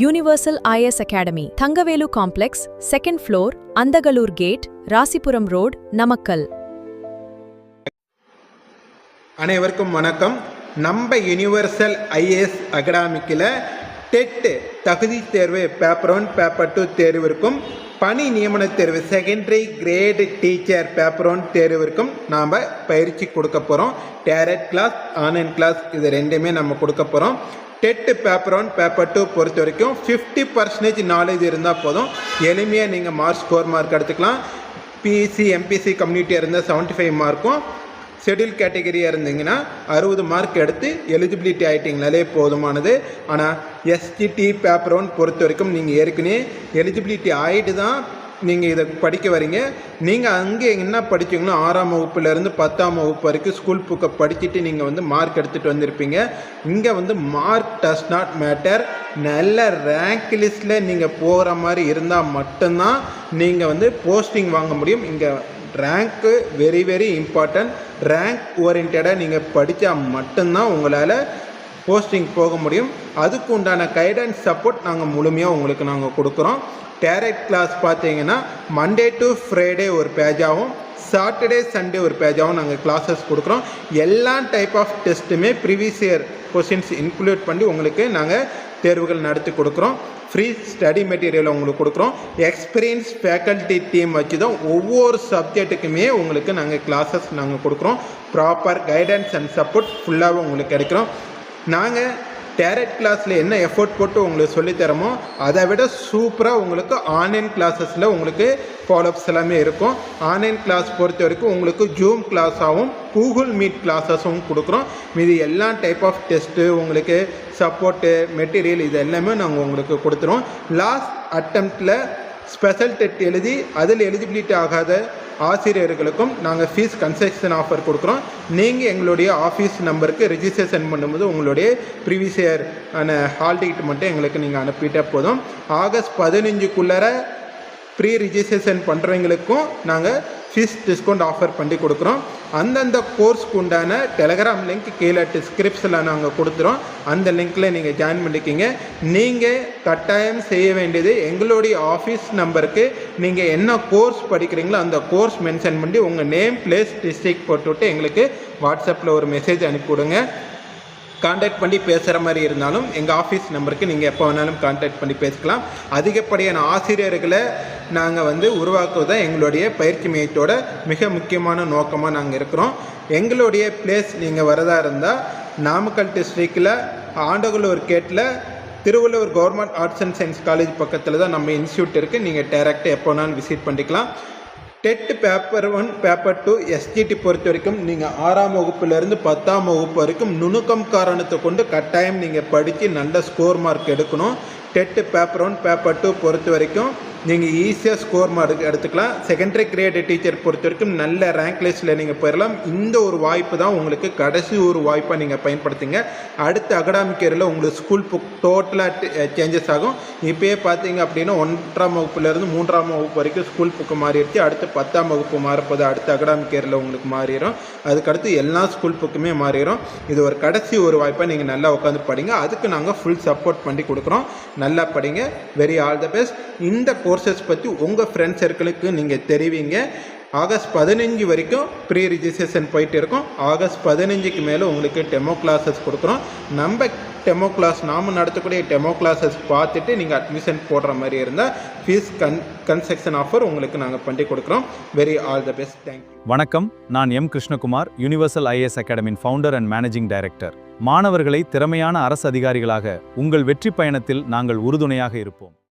Universal IS Academy, Thangavelu Complex, 2nd floor, Andagalur Gate, Rasipuram Road, Namakkal. அனைவருக்கும் வணக்கம். நம்ம universal IAS அகாடமிக்கில் dead தகுதி தேர்வு பேப்பர் 1 பேப்பர் 2 தேர்விற்கும் பணி நியமன தேர்வு செகண்டரி கிரேடு டீச்சர் பேப்பர் 1 தேர்விற்கும் நாம் பயிற்சி கொடுக்க போகிறோம். டேரக்ட் கிளாஸ், ஆன்லைன் கிளாஸ் இது ரெண்டுமே நம்ம கொடுக்க போகிறோம். டெட் பேப்பர் 1 பேப்பர் 2 பொறுத்த வரைக்கும் 50% நாலேஜ் இருந்தால் போதும். எளிமையாக நீங்கள் ஸ்கோர் மார்க் எடுத்துக்கலாம். பிசி எம்பிசி கம்யூனிட்டியாக இருந்தால் 75 மார்க்கும், ஷெட்யூல் கேட்டகரியாக இருந்தீங்கன்னா 60 மார்க் எடுத்து எலிஜிபிலிட்டி ஆகிட்டிங்கனாலே போதுமானது. ஆனால் எஸ்டிடி பேப்பர் 1 பொறுத்த வரைக்கும் நீங்கள் ஏற்கனவே எலிஜிபிலிட்டி ஆகிட்டு தான் நீங்கள் இதை படிக்க வரீங்க. நீங்கள் அங்கே என்ன படித்தீங்களோ 6ஆம் வகுப்புலேருந்து 10ஆம் வகுப்பு வரைக்கும் ஸ்கூல் புக்கை படிச்சுட்டு நீங்கள் மார்க் எடுத்துகிட்டு வந்திருப்பீங்க. இங்கே மார்க் டஸ் நாட் மேட்டர். நல்ல ரேங்க் லிஸ்ட்டில் நீங்கள் போகிற மாதிரி இருந்தால் மட்டும்தான் நீங்கள் போஸ்டிங் வாங்க முடியும். இங்கே ரேங்க்கு வெரி வெரி இம்பார்ட்டன்ட். ரேங்க் ஓரியன்டாக நீங்கள் படித்தா மட்டும்தான் உங்களால் போஸ்டிங் போக முடியும். அதுக்கு உண்டான கைடன்ஸ் சப்போர்ட் நாங்கள் முழுமையாக உங்களுக்கு நாங்கள் கொடுக்குறோம். டேரக்ட் கிளாஸ் பார்த்தீங்கன்னா மண்டே டு ஃப்ரைடே ஒரு பேஜாகவும், சாட்டர்டே சண்டே ஒரு பேஜாகவும் நாங்கள் கிளாஸஸ் கொடுக்குறோம். எல்லா டைப் ஆஃப் டெஸ்ட்டுமே ப்ரீவியஸ் இயர் கொஸ்டின்ஸ் இன்க்ளூட் பண்ணி உங்களுக்கு நாங்கள் தேர்வுகள் நடத்தி கொடுக்குறோம். ஃப்ரீ ஸ்டடி மெட்டீரியல் உங்களுக்கு கொடுக்குறோம். எக்ஸ்பீரியன்ஸ் ஃபேக்கல்ட்டி டீம் வச்சு தான் ஒவ்வொரு சப்ஜெக்ட்டுக்குமே உங்களுக்கு நாங்கள் கிளாஸஸ் நாங்கள் கொடுக்குறோம். ப்ராப்பர் கைடன்ஸ் அண்ட் சப்போர்ட் ஃபுல்லாக உங்களுக்கு கிடைக்கிறோம். நாங்கள் டேரக்ட் கிளாஸில் என்ன எஃபோர்ட் போட்டு உங்களுக்கு சொல்லித்தரமோ அதை விட சூப்பராக உங்களுக்கு ஆன்லைன் கிளாஸஸில் உங்களுக்கு ஃபாலோஅப்ஸ் எல்லாமே இருக்கும். ஆன்லைன் கிளாஸ் பொறுத்த வரைக்கும் உங்களுக்கு ஜூம் கிளாஸாகவும் கூகுள் மீட் கிளாஸஸும் கொடுக்குறோம். மீது எல்லா டைப் ஆஃப் டெஸ்ட்டு உங்களுக்கு சப்போர்ட்டு மெட்டீரியல் இது எல்லாமே நாங்கள் உங்களுக்கு கொடுத்துருவோம். லாஸ்ட் அட்டம்ப்டில் ஸ்பெஷல் டெட் எழுதி அதில் எலிஜிபிலிட்டி ஆகாத ஆசிரியர்களுக்கும் நாங்கள் ஃபீஸ் கன்செஷன் ஆஃபர் கொடுக்குறோம். நீங்கள் எங்களுடைய ஆஃபீஸ் நம்பருக்கு ரிஜிஸ்ட்ரேஷன் பண்ணும்போது உங்களுடைய ப்ரீவியஸ் இயர் ஹால் டிக்கெட் மட்டும் எங்களுக்கு நீங்கள் அனுப்பிட்டே போதும். ஆகஸ்ட் 15க்குள்ளார ப்ரீ ரிஜிஸ்ட்ரேஷன் பண்ணுறவங்களுக்கும் நாங்கள் ஃபீஸ் டிஸ்கவுண்ட் ஆஃபர் பண்ணி கொடுக்குறோம். அந்தந்த கோர்ஸ்க்கு உண்டான டெலகிராம் லிங்க் கீழே டிஸ்கிரிப்ஷனில் நாங்கள் கொடுத்துறோம். அந்த லிங்க்கில் நீங்கள் ஜாயின் பண்ணிக்கிங்க. நீங்கள் கட்டாயம் செய்ய வேண்டியது எங்களுடைய ஆஃபீஸ் நம்பருக்கு நீங்கள் என்ன கோர்ஸ் படிக்கிறீங்களோ அந்த கோர்ஸ் மென்ஷன் பண்ணி உங்கள் நேம், பிளேஸ், டிஸ்ட்ரிக்ட் போட்டுவிட்டு எங்களுக்கு வாட்ஸ்அப்பில் ஒரு மெசேஜ் அனுப்பிவிடுங்க. கான்டாக்ட் பண்ணி பேசுகிற மாதிரி இருந்தாலும் எங்கள் ஆஃபீஸ் நம்பருக்கு நீங்கள் எப்போ வேணாலும் கான்டாக்ட் பண்ணி பேசிக்கலாம். அதிகப்படியான ஆசிரியர்களை நாங்கள் உருவாக்குவதான் எங்களுடைய பயிற்சி மையத்தோட மிக முக்கியமான நோக்கமாக நாங்கள் இருக்கிறோம். எங்களுடைய பிளேஸ் நீங்கள் வரதா இருந்தால் நாமக்கல் டிஸ்ட்ரிக்டில் ஆண்டகலூர் கேட்டில் Thiruvallur government arts and science college பக்கத்தில் தான் நம்ம இன்ஸ்டியூட் இருக்குது. நீங்கள் டேரெக்டாக எப்போ வேணாலும் விசிட் பண்ணிக்கலாம். டெட் பேப்பர் 1 பேப்பர் 2 எஸ்ஜிடி பொறுத்த வரைக்கும் நீங்கள் 6ஆம் வகுப்புலேருந்து 10ஆம் வகுப்பு வரைக்கும் நுணுக்கம் காரணத்தை கொண்டு கட்டாயம் நீங்கள் படித்து நல்ல ஸ்கோர் மார்க் எடுக்கணும். டெட் பேப்பர் 1 பேப்பர் 2 பொறுத்த வரைக்கும் நீங்கள் ஈஸியாக ஸ்கோர் மார்க் எடுத்துக்கலாம். செகண்டரி கிரேடு டீச்சர் பொறுத்த வரைக்கும் நல்ல ரேங்க் லிஸ்ட்டில் நீங்கள் போயிடலாம். இந்த ஒரு வாய்ப்பு தான் உங்களுக்கு கடைசி ஒரு வாய்ப்பாக நீங்கள் பயன்படுத்துங்க. அடுத்த அகாடமிக் இயரில் உங்களுக்கு ஸ்கூல் புக் டோட்டலாக சேஞ்சஸ் ஆகும். இப்போயே பார்த்தீங்க அப்படின்னா 1ஆம் வகுப்புலேருந்து 3ஆம் வகுப்பு வரைக்கும் ஸ்கூல் புக்கு மாறிடுச்சு. அடுத்து 10ஆம் வகுப்பு மாறப்போது அடுத்த அகாடமிக் இயரில் உங்களுக்கு மாறிடும். அதுக்கடுத்து எல்லா ஸ்கூல் புக்குமே மாறிடும். இது ஒரு கடைசி ஒரு வாய்ப்பாக நீங்கள் நல்லா உட்காந்து படிங்க. அதுக்கு நாங்கள் ஃபுல் சப்போர்ட் பண்ணி கொடுக்குறோம். நல்லா படிங்க. Very all the best. இந்த கோர்சஸ் பற்றி உங்கள் ஃப்ரெண்ட்ஸ் சர்க்கிளுக்கு நீங்கள் தெரிவிங்க. ஆகஸ்ட் 15 வரைக்கும் ப்ரீ ரிஜிஸ்ட்ரேஷன் போயிட்டு இருக்கோம். ஆகஸ்ட் 15க்கு மேலே உங்களுக்கு டெமோ கிளாஸஸ் கொடுக்குறோம். நம்ம டெமோ கிளாஸ் நாம் நடத்தக்கூடிய டெமோ கிளாஸஸ் பார்த்துட்டு நீங்கள் அட்மிஷன் போடுற மாதிரி இருந்தால் ஃபீஸ் கன்செக்ஷன் ஆஃபர் உங்களுக்கு நாங்கள் பண்ணி கொடுக்குறோம். Very all the best. Thank you. வணக்கம். நான் எம் கிருஷ்ணகுமார், யுனிவர்சல் ஐஏஎஸ் அகாடமியின் ஃபவுண்டர் அண்ட் மேனேஜிங் டைரக்டர். மாணவர்களை திறமையான அரசு அதிகாரிகளாக உங்கள் வெற்றி பயணத்தில் நாங்கள் உறுதுணையாக இருப்போம்.